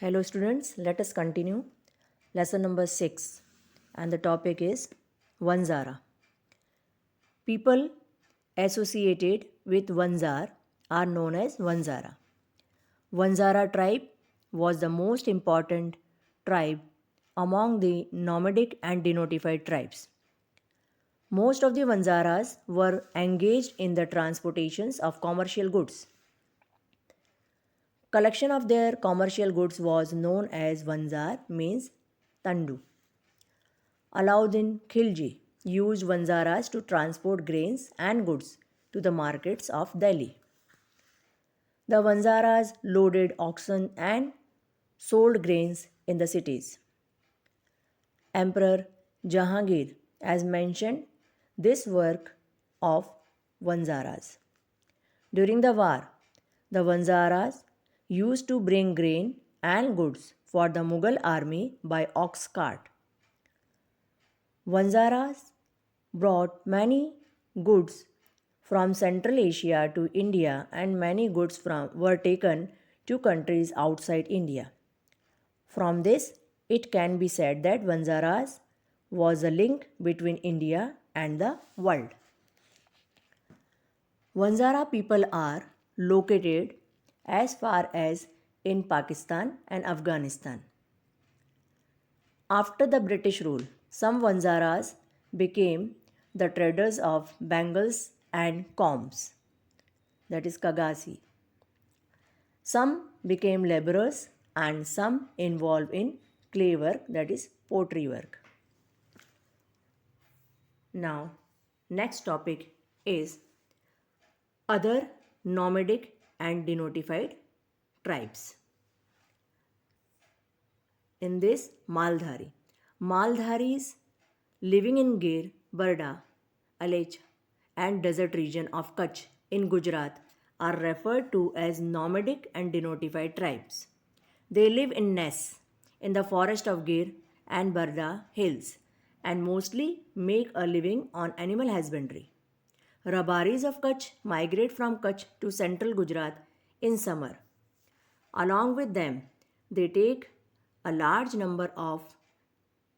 Hello students, let us continue lesson number 6 and the topic is Vanzara. People associated with Vanzar are known as Vanzara. Vanzara tribe was the most important tribe among the nomadic and denotified tribes. Most of the Vanzaras were engaged in the transportations of commercial goods. Collection of their commercial goods was known as Vanzar means Tandu. Alauddin Khilji used Vanzaras to transport grains and goods to the markets of Delhi. The Vanzaras loaded oxen and sold grains in the cities. Emperor Jahangir has mentioned this work of Vanzaras. During the war, the Vanzaras used to bring grain and goods for the Mughal army by ox cart. Vanzaras brought many goods from Central Asia to India and many goods were taken to countries outside India. From this, it can be said that Vanzaras was a link between India and the world. Vanzara people are located as far as in Pakistan and Afghanistan. After the British rule, some Vanzaras became the traders of bangles and combs, that is Kagasi. Some became laborers and some involved in clay work, that is pottery work. Now, next topic is other nomadic and denotified tribes. In this, Maldhari. Maldharis living in Gir, Barda, Alech, and desert region of Kutch in Gujarat are referred to as nomadic and denotified tribes. They live in nests in the forest of Gir and Barda hills and mostly make a living on animal husbandry. Rabaris of Kutch migrate from Kutch to central Gujarat in summer. Along with them, they take a large number of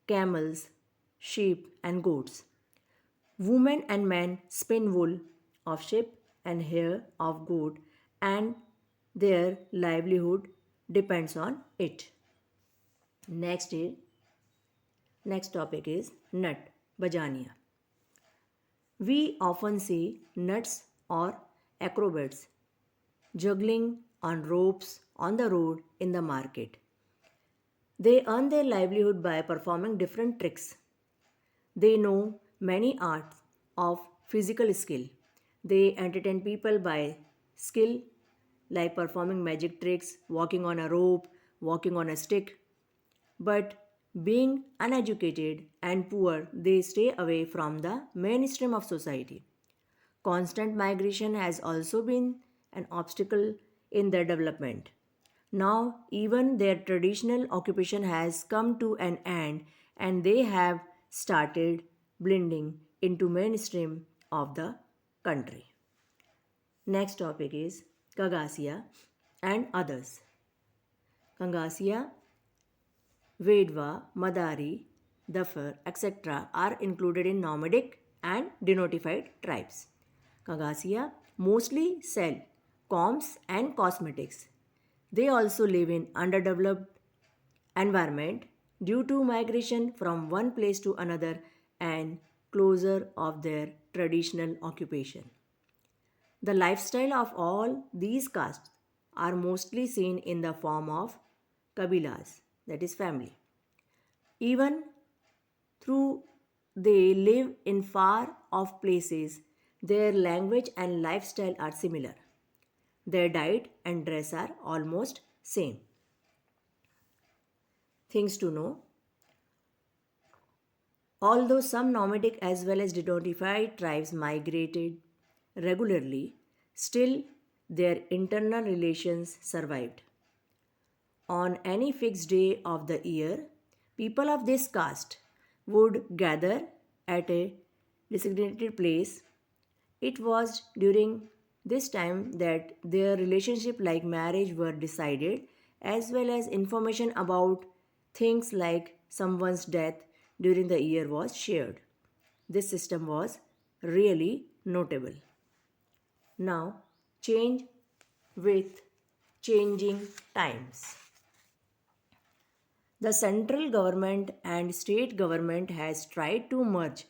camels, sheep, and goats. Women and men spin wool of sheep and hair of goat, and their livelihood depends on it. Next topic is nut, Bajania. We often see nuts or acrobats juggling on ropes on the road in the market. They earn their livelihood by performing different tricks. They know many arts of physical skill. They entertain people by skill like performing magic tricks, walking on a rope, walking on a stick. But being uneducated and poor, they stay away from the mainstream of society. Constant migration has also been an obstacle in their development. Now, even their traditional occupation has come to an end and they have started blending into mainstream of the country. Next topic is Kagasia and others. Kagasia, Vedva, Madari, Dafar, etc. are included in nomadic and denotified tribes. Kagasia mostly sell combs and cosmetics. They also live in underdeveloped environment due to migration from one place to another and closure of their traditional occupation. The lifestyle of all these castes are mostly seen in the form of kabilas, that is family. Even through they live in far off places, their language and lifestyle are similar. Their diet and dress are almost same. Things to know. Although some nomadic as well as denotified tribes migrated regularly, still their internal relations survived. On any fixed day of the year, people of this caste would gather at a designated place. It was during this time that their relationship like marriage were decided as well as information about things like someone's death during the year was shared. This system was really notable. Now, change with changing times. The central government and state government has tried to merge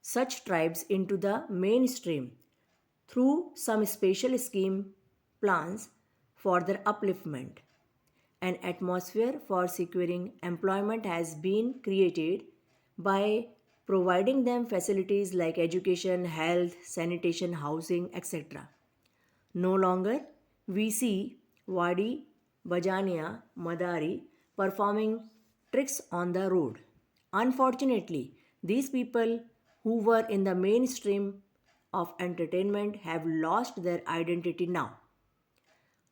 such tribes into the mainstream through some special scheme plans for their upliftment. An atmosphere for securing employment has been created by providing them facilities like education, health, sanitation, housing, etc. No longer we see Wadi, Bajania, Madari performing tricks on the road. Unfortunately, these people who were in the mainstream of entertainment have lost their identity now.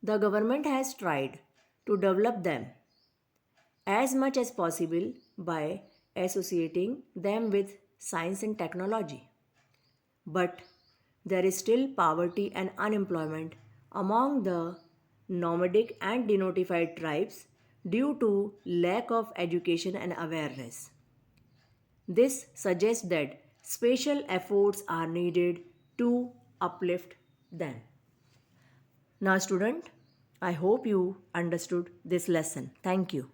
The government has tried to develop them as much as possible by associating them with science and technology. But there is still poverty and unemployment among the nomadic and denotified tribes due to lack of education and awareness. This suggests that special efforts are needed to uplift them. Now, student, I hope you understood this lesson. Thank you.